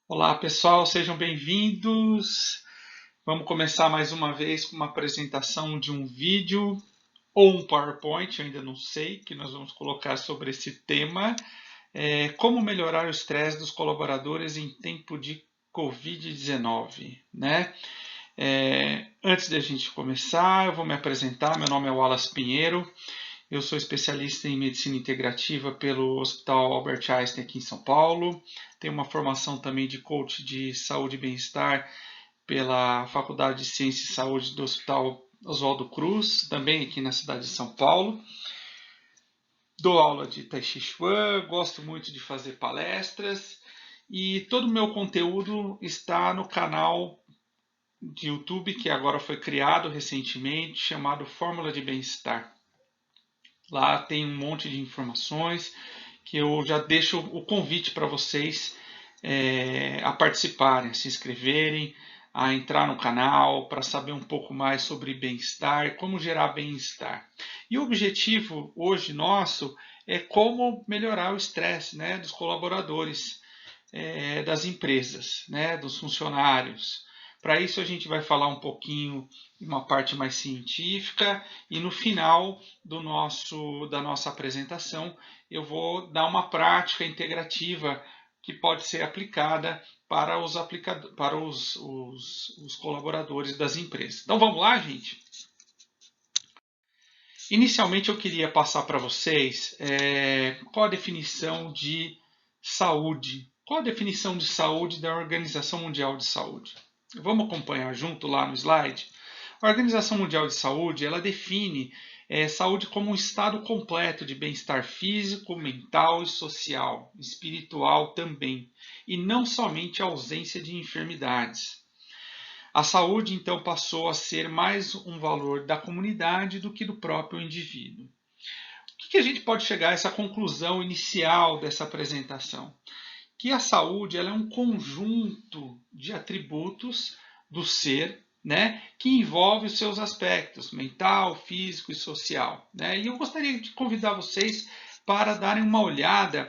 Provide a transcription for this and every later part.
Olá pessoal, sejam bem-vindos. Vamos começar mais uma vez com uma apresentação de um vídeo ou um PowerPoint, eu ainda não sei, que nós vamos colocar sobre esse tema. Como melhorar o estresse dos colaboradores em tempo de Covid-19, né? Antes de a gente começar, eu vou me apresentar. Meu nome é Wallace Pinheiro, eu sou especialista em medicina integrativa pelo Hospital Albert Einstein aqui em São Paulo. Tenho uma formação também de coach de saúde e bem-estar pela Faculdade de Ciência e Saúde do Hospital Oswaldo Cruz, também aqui na cidade de São Paulo. Dou aula de Tai Chi Chuan, gosto muito de fazer palestras e todo o meu conteúdo está no canal de YouTube que agora foi criado recentemente, chamado Fórmula de Bem-Estar. Lá tem um monte de informações que eu já deixo o convite para vocês a participarem, a se inscreverem, a entrar no canal para saber um pouco mais sobre bem-estar, como gerar bem-estar. E o objetivo hoje nosso é como melhorar o estresse, né, dos colaboradores, das empresas, né, dos funcionários. Para isso a gente vai falar um pouquinho uma parte mais científica e no final da nossa apresentação eu vou dar uma prática integrativa que pode ser aplicada para os colaboradores das empresas. Então vamos lá, gente? Inicialmente eu queria passar para vocês qual a definição de saúde. Qual a definição de saúde da Organização Mundial de Saúde? Vamos acompanhar junto lá no slide? A Organização Mundial de Saúde ela define saúde como um estado completo de bem-estar físico, mental e social, espiritual também, e não somente a ausência de enfermidades. A saúde, então, passou a ser mais um valor da comunidade do que do próprio indivíduo. O que a gente pode chegar a essa conclusão inicial dessa apresentação? Que a saúde ela é um conjunto de atributos do ser, né, que envolve os seus aspectos mental, físico e social. Né? E eu gostaria de convidar vocês para darem uma olhada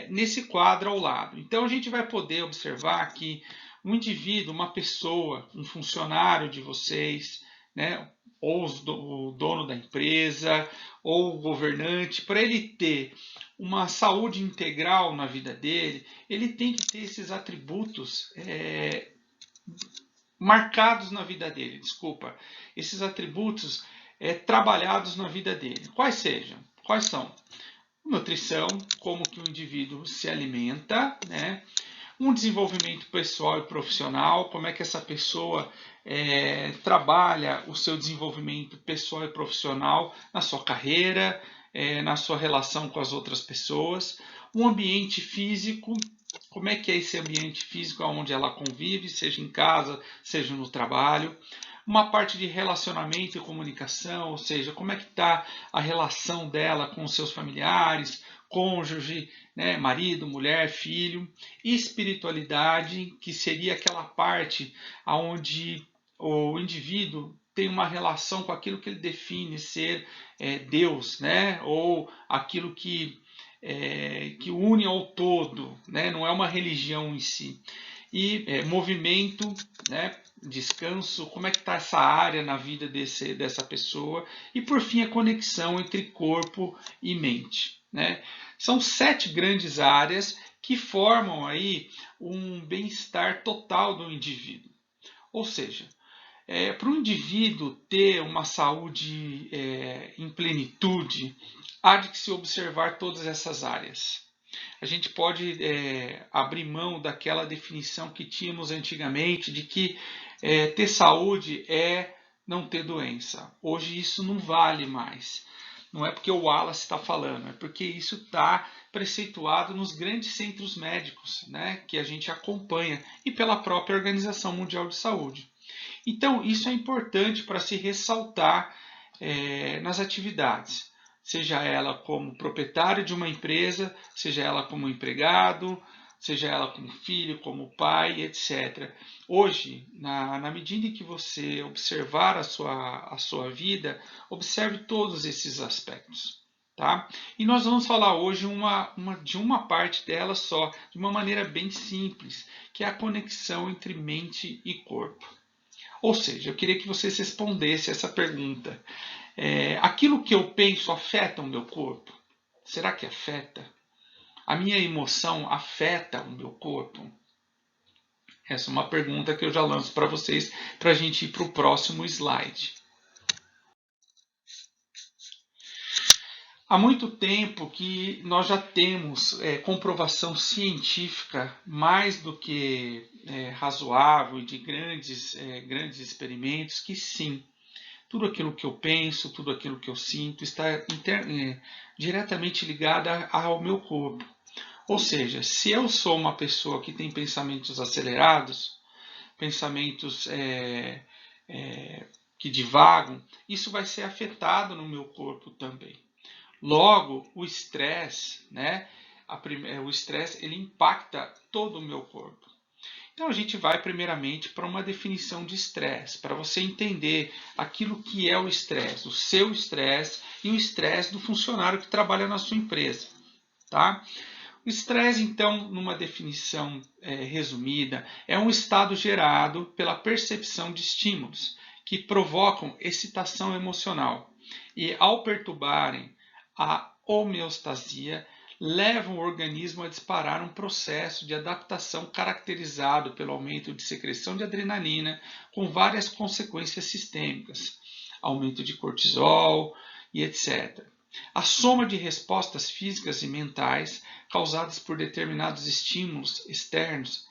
nesse quadro ao lado. Então a gente vai poder observar que um indivíduo, uma pessoa, um funcionário de vocês, né, ou o dono da empresa, ou o governante, para ele ter uma saúde integral na vida dele, ele tem que ter esses atributos marcados na vida dele, desculpa, esses atributos trabalhados na vida dele. Quais sejam? Quais são? Nutrição, como que o indivíduo se alimenta, né? Um desenvolvimento pessoal e profissional, como é que essa pessoa trabalha o seu desenvolvimento pessoal e profissional na sua carreira, na sua relação com as outras pessoas. Um ambiente físico, como é que é esse ambiente físico onde ela convive, seja em casa, seja no trabalho. Uma parte de relacionamento e comunicação, ou seja, como é que está a relação dela com os seus familiares, cônjuge, né, marido, mulher, filho. E espiritualidade, que seria aquela parte onde o indivíduo tem uma relação com aquilo que ele define ser Deus, né? Ou aquilo que une ao todo, né? Não é uma religião em si. E movimento, né? Descanso, como é que está essa área na vida dessa pessoa. E por fim a conexão entre corpo e mente. Né? São 7 grandes áreas que formam aí um bem-estar total do indivíduo. Ou seja, para o indivíduo ter uma saúde em plenitude, há de se observar todas essas áreas. A gente pode abrir mão daquela definição que tínhamos antigamente de que ter saúde é não ter doença. Hoje isso não vale mais. Não é porque o Wallace está falando, é porque isso está preceituado nos grandes centros médicos, né, que a gente acompanha, e pela própria Organização Mundial de Saúde. Então, isso é importante para se ressaltar nas atividades, seja ela como proprietário de uma empresa, seja ela como empregado, seja ela como filho, como pai, etc. Hoje, na medida em que você observar a sua vida, observe todos esses aspectos. Tá? E nós vamos falar hoje de uma parte dela só, de uma maneira bem simples, que é a conexão entre mente e corpo. Ou seja, eu queria que vocês respondessem essa pergunta. Aquilo que eu penso afeta o meu corpo? Será que afeta? A minha emoção afeta o meu corpo? Essa é uma pergunta que eu já lanço para vocês para a gente ir para o próximo slide. Há muito tempo que nós já temos comprovação científica mais do que razoável e de grandes experimentos que sim, tudo aquilo que eu penso, tudo aquilo que eu sinto está diretamente ligado ao meu corpo. Ou seja, se eu sou uma pessoa que tem pensamentos acelerados, pensamentos que divagam, isso vai ser afetado no meu corpo também. Logo, o estresse, o estresse ele impacta todo o meu corpo. Então a gente vai primeiramente para uma definição de estresse, para você entender aquilo que é o estresse, o seu estresse e o estresse do funcionário que trabalha na sua empresa. Tá? O estresse, então, numa definição resumida, é um estado gerado pela percepção de estímulos que provocam excitação emocional e, ao perturbarem a homeostasia, levam o organismo a disparar um processo de adaptação caracterizado pelo aumento de secreção de adrenalina, com várias consequências sistêmicas, aumento de cortisol e etc. A soma de respostas físicas e mentais causadas por determinados estímulos externos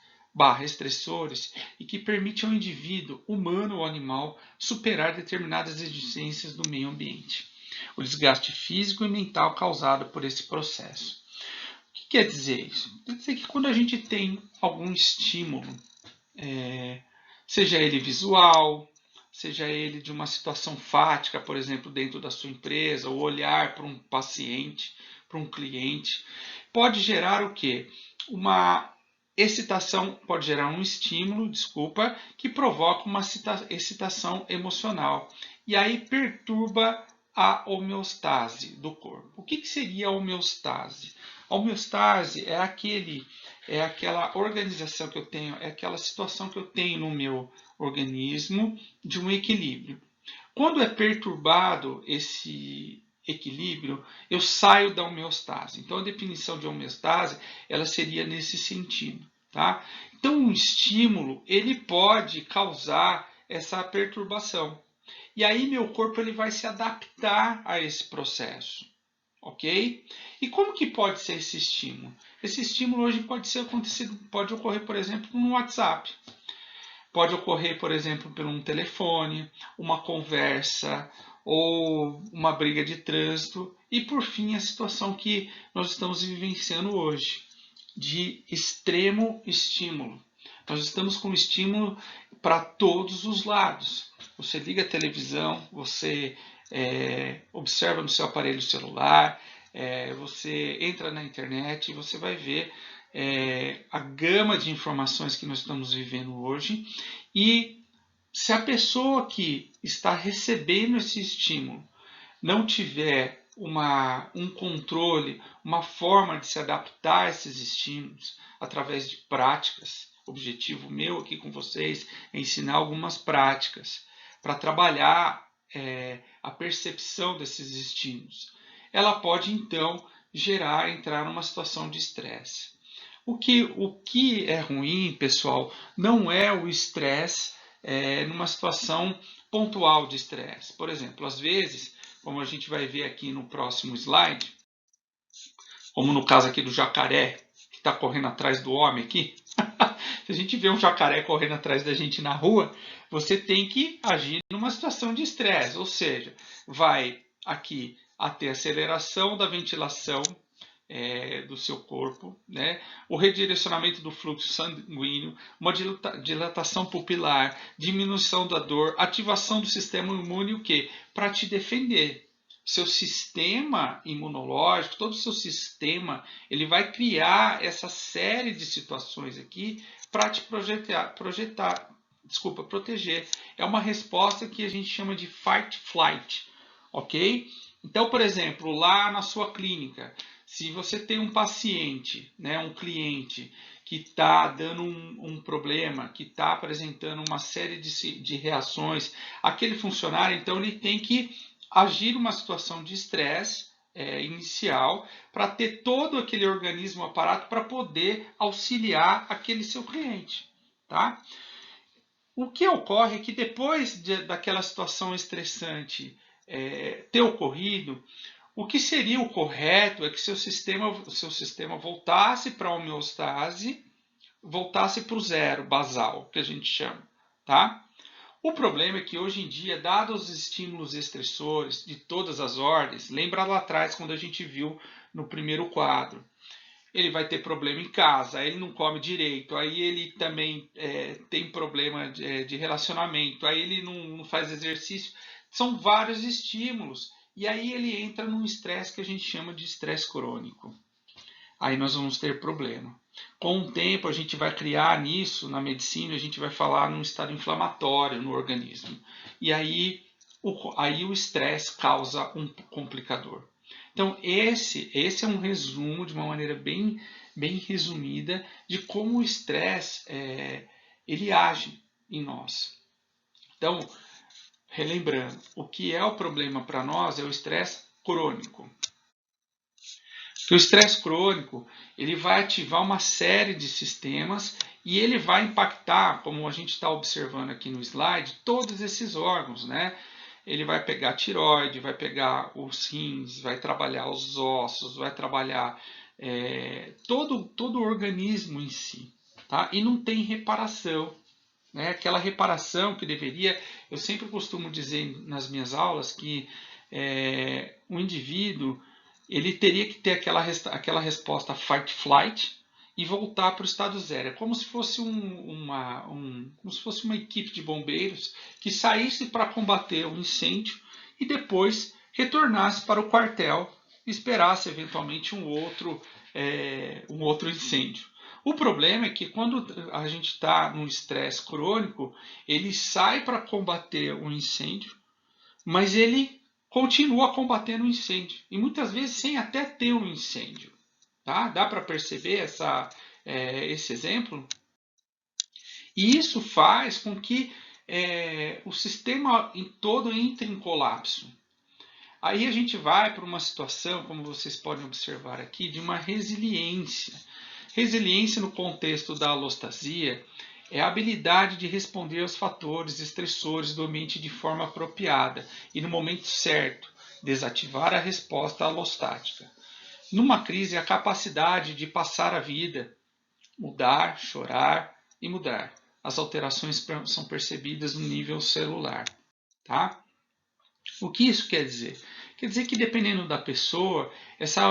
estressores e que permite ao indivíduo, humano ou animal, superar determinadas exigências do meio ambiente. O desgaste físico e mental causado por esse processo. O que quer dizer isso? Quer dizer que quando a gente tem algum estímulo, seja ele visual, seja ele de uma situação fática, por exemplo, dentro da sua empresa, ou olhar para um paciente, para um cliente, pode gerar o quê? Uma excitação, pode gerar um estímulo, que provoca uma excitação emocional. E aí perturba a homeostase do corpo. O que seria a homeostase? A homeostase é aquela organização que eu tenho, é aquela situação que eu tenho no meu organismo de um equilíbrio. Quando é perturbado esse equilíbrio, eu saio da homeostase. Então a definição de homeostase, ela seria nesse sentido, tá? Então um estímulo, ele pode causar essa perturbação. E aí meu corpo ele vai se adaptar a esse processo, ok? E como que pode ser esse estímulo? Esse estímulo hoje pode ocorrer, por exemplo, no WhatsApp. Pode ocorrer, por exemplo, por um telefone, uma conversa ou uma briga de trânsito. E, por fim, a situação que nós estamos vivenciando hoje, de extremo estímulo. Nós estamos com estímulo para todos os lados. Você liga a televisão, você observa no seu aparelho celular, você entra na internet e você vai ver a gama de informações que nós estamos vivendo hoje. E se a pessoa que está recebendo esse estímulo não tiver um controle, uma forma de se adaptar a esses estímulos através de práticas, o objetivo meu aqui com vocês é ensinar algumas práticas para trabalhar a percepção desses estímulos. Ela pode então entrar numa situação de estresse. O que é ruim, pessoal, não é o estresse numa situação pontual de estresse. Por exemplo, às vezes, como a gente vai ver aqui no próximo slide, como no caso aqui do jacaré, que está correndo atrás do homem aqui, se a gente vê um jacaré correndo atrás da gente na rua, você tem que agir numa situação de estresse, ou seja, vai aqui ter aceleração da ventilação do seu corpo, o redirecionamento do fluxo sanguíneo, uma dilatação pupilar, diminuição da dor, ativação do sistema imune, o quê? Para te defender. Seu sistema imunológico, todo o seu sistema, ele vai criar essa série de situações aqui para te proteger. É uma resposta que a gente chama de fight flight, ok? Então, por exemplo, lá na sua clínica, se você tem um paciente, né, um cliente que está dando um problema, que está apresentando uma série de reações, aquele funcionário, então, ele tem que agir numa situação de estresse inicial para ter todo aquele organismo, aparato, para poder auxiliar aquele seu cliente. Tá? O que ocorre é que depois daquela situação estressante ter ocorrido, o que seria o correto é que o seu sistema voltasse para a homeostase, voltasse para o zero basal, que a gente chama. Tá? O problema é que hoje em dia, dados os estímulos estressores de todas as ordens, lembra lá atrás quando a gente viu no primeiro quadro, ele vai ter problema em casa, aí ele não come direito, aí ele também tem problema de relacionamento, aí ele não faz exercício. São vários estímulos. E aí ele entra num estresse que a gente chama de estresse crônico. Aí nós vamos ter problema. Com o tempo a gente vai criar nisso, na medicina, a gente vai falar num estado inflamatório no organismo. E aí o estresse causa um complicador. Então, esse é um resumo, de uma maneira bem resumida, de como o estresse ele age em nós. Então, relembrando, o que é o problema para nós é o estresse crônico. Porque o estresse crônico ele vai ativar uma série de sistemas e ele vai impactar, como a gente está observando aqui no slide, todos esses órgãos, né? Ele vai pegar a tireoide, vai pegar os rins, vai trabalhar os ossos, vai trabalhar todo o organismo em si. Tá? E não tem reparação. Né? Aquela reparação que deveria... Eu sempre costumo dizer nas minhas aulas que o indivíduo ele teria que ter aquela resposta fight-flight e voltar para o estado zero. É como se fosse como se fosse uma equipe de bombeiros que saísse para combater um incêndio e depois retornasse para o quartel e esperasse eventualmente um outro incêndio. O problema é que quando a gente está num estresse crônico, ele sai para combater um incêndio, mas ele continua combatendo o incêndio. E muitas vezes sem até ter um incêndio. Tá? Dá para perceber esse exemplo? E isso faz com que o sistema em todo entre em colapso. Aí a gente vai para uma situação, como vocês podem observar aqui, de uma resiliência. Resiliência no contexto da alostasia é a habilidade de responder aos fatores estressores do ambiente de forma apropriada e no momento certo, desativar a resposta alostática. Numa crise, a capacidade de passar a vida, mudar, chorar e mudar. As alterações são percebidas no nível celular. Tá? O que isso quer dizer? Quer dizer que dependendo da pessoa, essa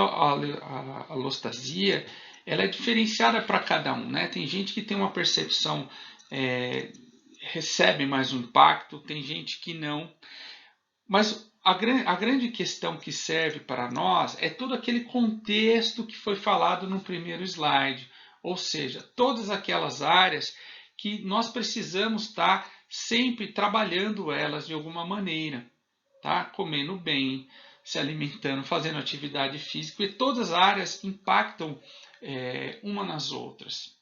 alostasia ela é diferenciada para cada um. Né? Tem gente que tem uma percepção, recebe mais um impacto, tem gente que não. Mas a grande questão que serve para nós é todo aquele contexto que foi falado no primeiro slide. Ou seja, todas aquelas áreas que nós precisamos estar sempre trabalhando elas de alguma maneira. Tá? Comendo bem, se alimentando, fazendo atividade física, e todas as áreas impactam uma nas outras.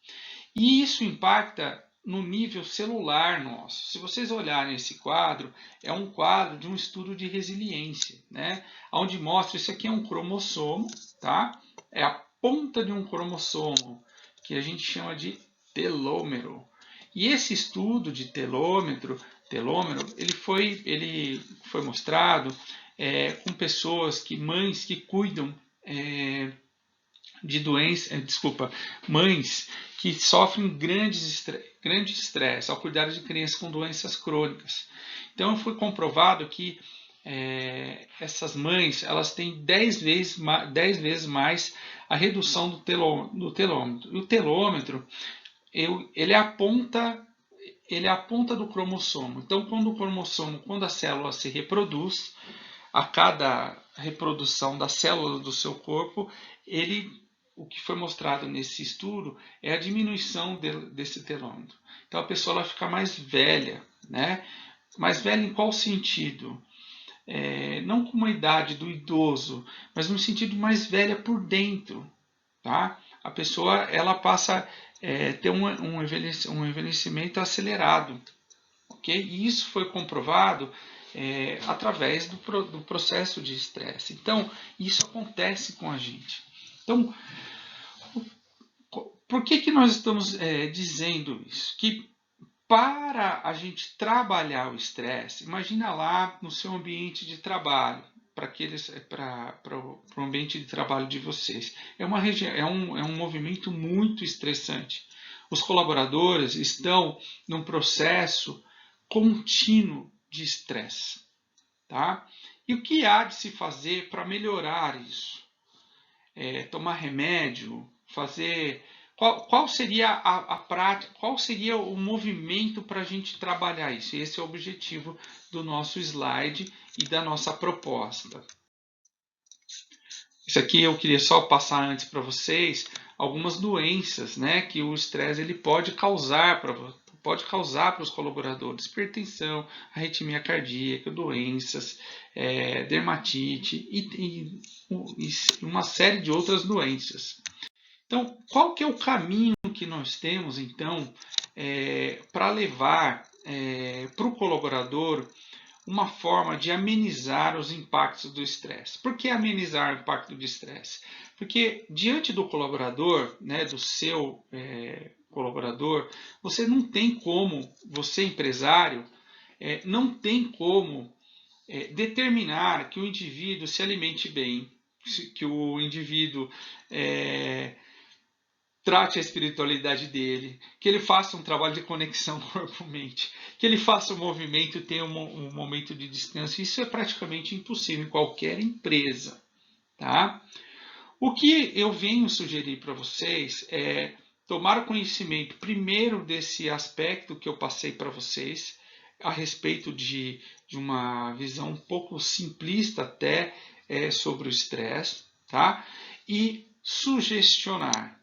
E isso impacta no nível celular nosso. Se vocês olharem esse quadro, é um quadro de um estudo de resiliência, né? Onde mostra, isso aqui é um cromossomo, tá? É a ponta de um cromossomo, que a gente chama de telômero. E esse estudo de telômero, ele foi mostrado com pessoas mães que cuidam de doenças, mães que sofrem grande estresse ao cuidar de crianças com doenças crônicas. Então foi comprovado que essas mães elas têm 10 vezes mais a redução do telômetro. E o telômetro ele é a ponta do cromossomo. Então, quando a célula se reproduz, a cada reprodução da célula do seu corpo, o que foi mostrado nesse estudo é a diminuição desse telômetro. Então, a pessoa ela fica mais velha, né? Mais velha em qual sentido? não com uma idade do idoso, mas no sentido mais velha por dentro, tá? A pessoa ela passa a ter um envelhecimento acelerado, ok? E isso foi comprovado através do processo de estresse. Então, isso acontece com a gente. Então, por que nós estamos dizendo isso? Que para a gente trabalhar o estresse, imagina lá no seu ambiente de trabalho, para o ambiente de trabalho de vocês. É um movimento muito estressante. Os colaboradores estão num processo contínuo de estresse. Tá? E o que há de se fazer para melhorar isso? Tomar remédio, fazer. Qual seria a prática, qual seria o movimento para a gente trabalhar isso? Esse é o objetivo do nosso slide e da nossa proposta. Isso aqui eu queria só passar antes para vocês algumas doenças, né, que o estresse ele pode causar para os colaboradores: hipertensão, arritmia cardíaca, doenças, dermatite e uma série de outras doenças. Então, qual que é o caminho que nós temos, então, para levar para o colaborador uma forma de amenizar os impactos do estresse? Por que amenizar o impacto do estresse? Porque diante do colaborador, né, do seu colaborador, você não tem como, você empresário, não tem como determinar que o indivíduo se alimente bem, que o indivíduo trate a espiritualidade dele, que ele faça um trabalho de conexão corpo-mente, que ele faça um movimento, tenha um momento de descanso. Isso é praticamente impossível em qualquer empresa. Tá? O que eu venho sugerir para vocês é tomar conhecimento primeiro desse aspecto que eu passei para vocês, a respeito de uma visão um pouco simplista até sobre o estresse, tá? E sugestionar.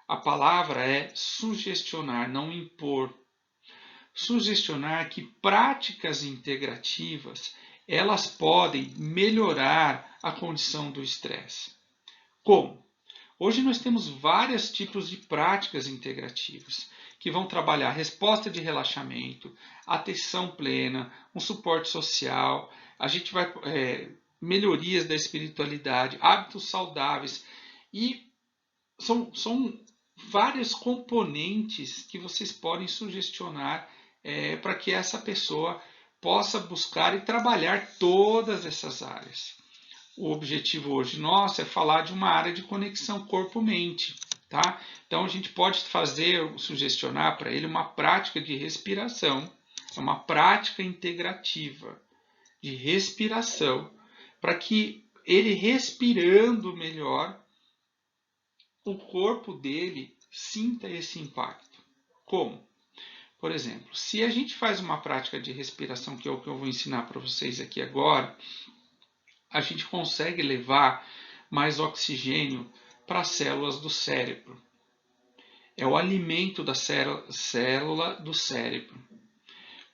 A palavra é sugestionar, não impor. Sugestionar que práticas integrativas elas podem melhorar a condição do estresse. Como? Hoje nós temos vários tipos de práticas integrativas que vão trabalhar resposta de relaxamento, atenção plena, um suporte social, a gente vai melhorias da espiritualidade, hábitos saudáveis e são vários componentes que vocês podem sugestionar para que essa pessoa possa buscar e trabalhar todas essas áreas. O objetivo hoje nosso é falar de uma área de conexão corpo-mente. Tá? Então a gente pode sugestionar para ele uma prática de respiração, uma prática integrativa de respiração, para que ele respirando melhor, o corpo dele sinta esse impacto. Como? Por exemplo, se a gente faz uma prática de respiração, que é o que eu vou ensinar para vocês aqui agora, a gente consegue levar mais oxigênio para as células do cérebro. É o alimento da célula do cérebro.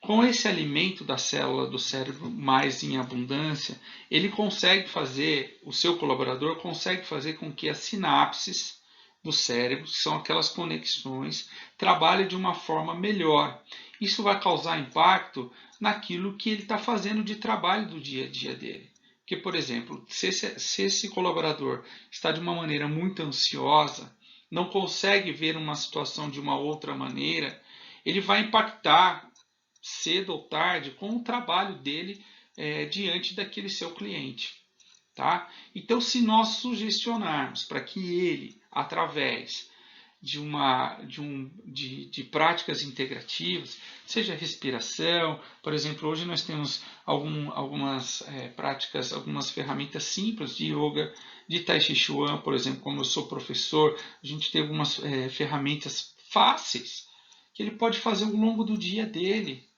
Com esse alimento da célula do cérebro mais em abundância, ele consegue fazer, o seu colaborador consegue fazer com que as sinapses do cérebro, que são aquelas conexões, trabalhem de uma forma melhor. Isso vai causar impacto naquilo que ele está fazendo de trabalho do dia a dia dele. Porque, por exemplo, se esse colaborador está de uma maneira muito ansiosa, não consegue ver uma situação de uma outra maneira, ele vai impactar cedo ou tarde com o trabalho dele diante daquele seu cliente. Tá? Então, se nós sugestionarmos para que ele, através de práticas integrativas, seja respiração, por exemplo, hoje nós temos algumas práticas, algumas ferramentas simples de yoga, de Tai Chi Chuan, por exemplo, como eu sou professor, a gente tem algumas ferramentas fáceis que ele pode fazer ao longo do dia dele,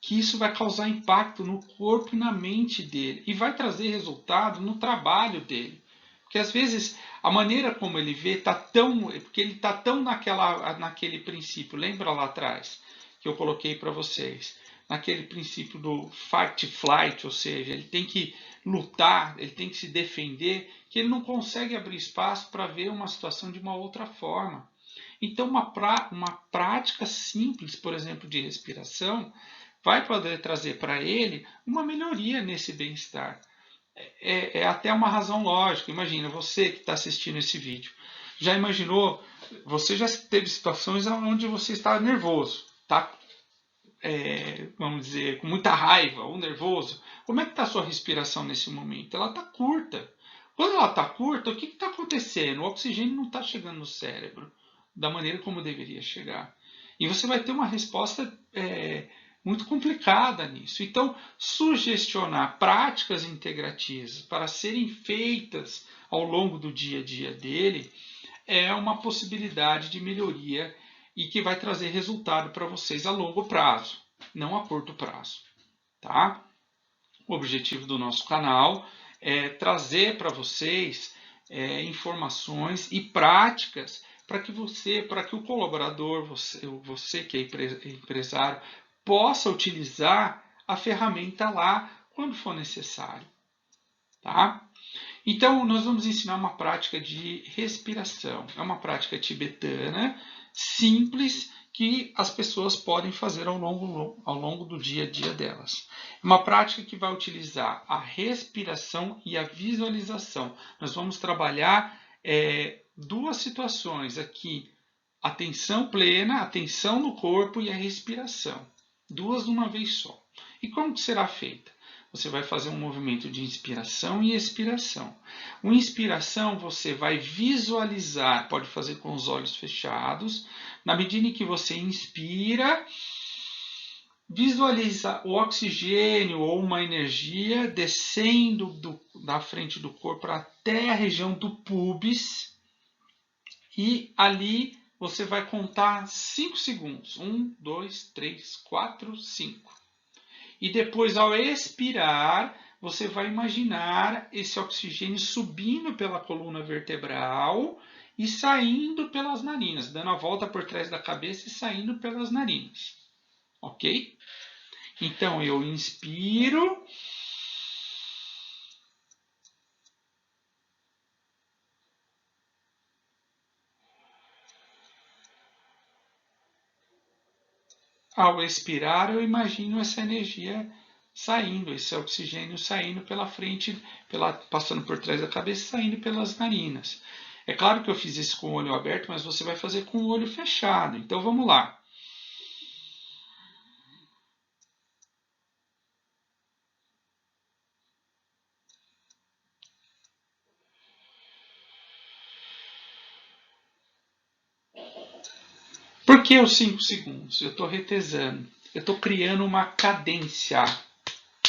que isso vai causar impacto no corpo e na mente dele e vai trazer resultado no trabalho dele. Porque às vezes a maneira como ele vê está porque ele está tão naquele princípio, lembra lá atrás que eu coloquei para vocês? naquele princípio do fight flight, ou seja, ele tem que lutar, ele tem que se defender, que ele não consegue abrir espaço para ver uma situação de uma outra forma. Então, uma prática simples, por exemplo, de respiração, vai poder trazer para ele uma melhoria nesse bem-estar. É até uma razão lógica. Imagina, você que está assistindo esse vídeo, já imaginou, você já teve situações onde você está nervoso, tá? Vamos dizer, com muita raiva ou nervoso. Como é que está a sua respiração nesse momento? Ela está curta. Quando ela está curta, o que está acontecendo? O oxigênio não está chegando no cérebro da maneira como deveria chegar. E você vai ter uma resposta muito complicada nisso. Então, sugestionar práticas integrativas para serem feitas ao longo do dia a dia dele é uma possibilidade de melhoria e que vai trazer resultado para vocês a longo prazo, não a curto prazo. Tá? O objetivo do nosso canal é trazer para vocês informações e práticas para que o colaborador, você que é empresário, possa utilizar a ferramenta lá quando for necessário. Tá? Então, nós vamos ensinar uma prática de respiração. É uma prática tibetana, simples, que as pessoas podem fazer ao longo do dia a dia delas. É uma prática que vai utilizar a respiração e a visualização. Nós vamos trabalhar duas situações aqui: atenção plena, atenção no corpo e a respiração. Duas de uma vez só. E como que será feita? Você vai fazer um movimento de inspiração e expiração. O inspiração você vai visualizar, pode fazer com os olhos fechados. Na medida em que você inspira, visualiza o oxigênio ou uma energia descendo da frente do corpo até a região do pubis. E ali você vai contar 5 segundos. 1, 2, 3, 4, 5. E depois, ao expirar, você vai imaginar esse oxigênio subindo pela coluna vertebral e saindo pelas narinas, dando a volta por trás da cabeça e saindo pelas narinas. Ok? Então, eu inspiro. Ao expirar, eu imagino essa energia saindo, esse oxigênio saindo pela frente, passando por trás da cabeça e saindo pelas narinas. É claro que eu fiz isso com o olho aberto, mas você vai fazer com o olho fechado. Então vamos lá. Por que os 5 segundos? Eu estou retesando. Eu estou criando uma cadência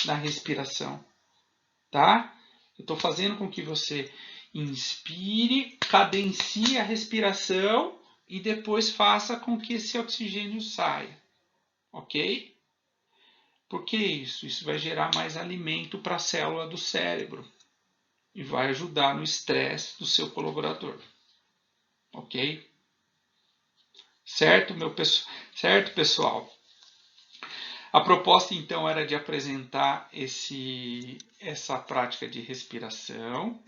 na respiração. Tá? Eu estou fazendo com que você inspire, cadencie a respiração e depois faça com que esse oxigênio saia. Ok? Por que isso? Isso vai gerar mais alimento para a célula do cérebro e vai ajudar no estresse do seu colaborador. Ok? Certo, certo, pessoal? A proposta, então, era de apresentar essa prática de respiração.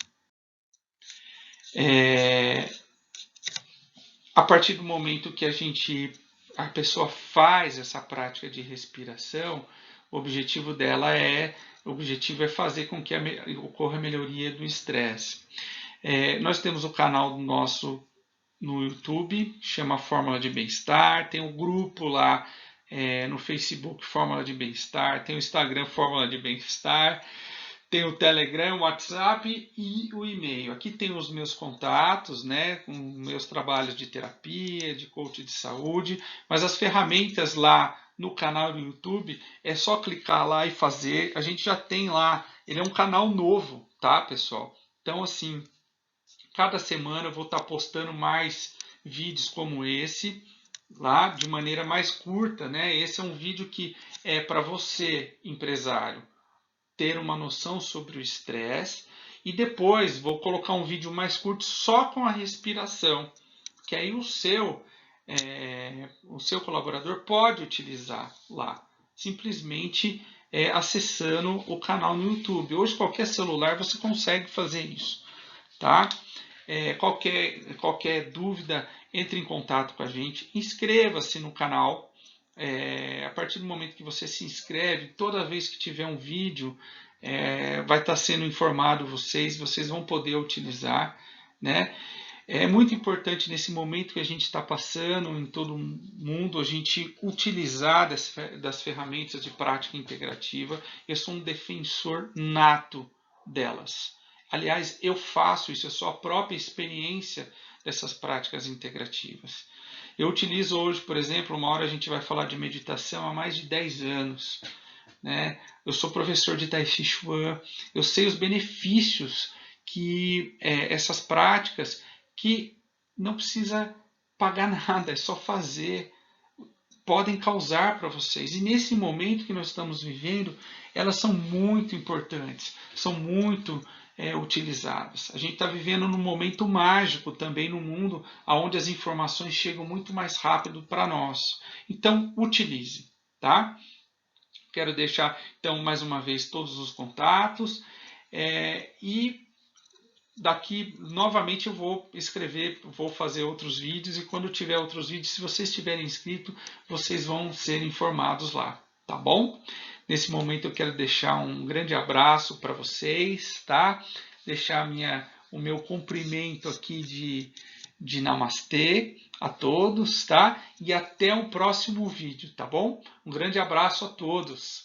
A partir do momento que a pessoa faz essa prática de respiração, o objetivo é fazer com que ocorra a melhoria do estresse. Nós temos o canal nosso no YouTube, chama Fórmula de Bem-Estar, tem um grupo lá no Facebook Fórmula de Bem-Estar, tem o Instagram Fórmula de Bem-Estar, tem o Telegram, o WhatsApp e o e-mail. Aqui tem os meus contatos, né, com meus trabalhos de terapia, de coach de saúde, mas as ferramentas lá no canal do YouTube é só clicar lá e fazer. A gente já tem lá, ele é um canal novo, tá, pessoal? Então, assim, cada semana eu vou estar postando mais vídeos como esse, lá de maneira mais curta, né? Esse é um vídeo que é para você, empresário, ter uma noção sobre o estresse. E depois vou colocar um vídeo mais curto só com a respiração, que aí o seu colaborador pode utilizar lá, simplesmente acessando o canal no YouTube. Hoje, qualquer celular você consegue fazer isso, tá? Qualquer dúvida, entre em contato com a gente, inscreva-se no canal. A partir do momento que você se inscreve, toda vez que tiver um vídeo, vai estar sendo informado vocês vão poder utilizar, né? É muito importante nesse momento que a gente está passando em todo o mundo, a gente utilizar das ferramentas de prática integrativa. Eu sou um defensor nato delas. Aliás, eu faço isso, eu sou a própria experiência dessas práticas integrativas. Eu utilizo hoje, por exemplo, uma hora a gente vai falar de meditação há mais de 10 anos. Né? Eu sou professor de Tai Chi Chuan, eu sei os benefícios que essas práticas, que não precisa pagar nada, é só fazer, podem causar para vocês. E nesse momento que nós estamos vivendo, elas são muito importantes, são muito utilizadas. A gente está vivendo num momento mágico também no mundo, onde as informações chegam muito mais rápido para nós. Então, utilize, tá? Quero deixar, então, mais uma vez, todos os contatos. E daqui, novamente, eu vou escrever, vou fazer outros vídeos. E quando tiver outros vídeos, se vocês estiverem inscritos, vocês vão ser informados lá, tá bom? Nesse momento, eu quero deixar um grande abraço para vocês, tá? Deixar o meu cumprimento aqui de namastê a todos, tá? E até o próximo vídeo, tá bom? Um grande abraço a todos.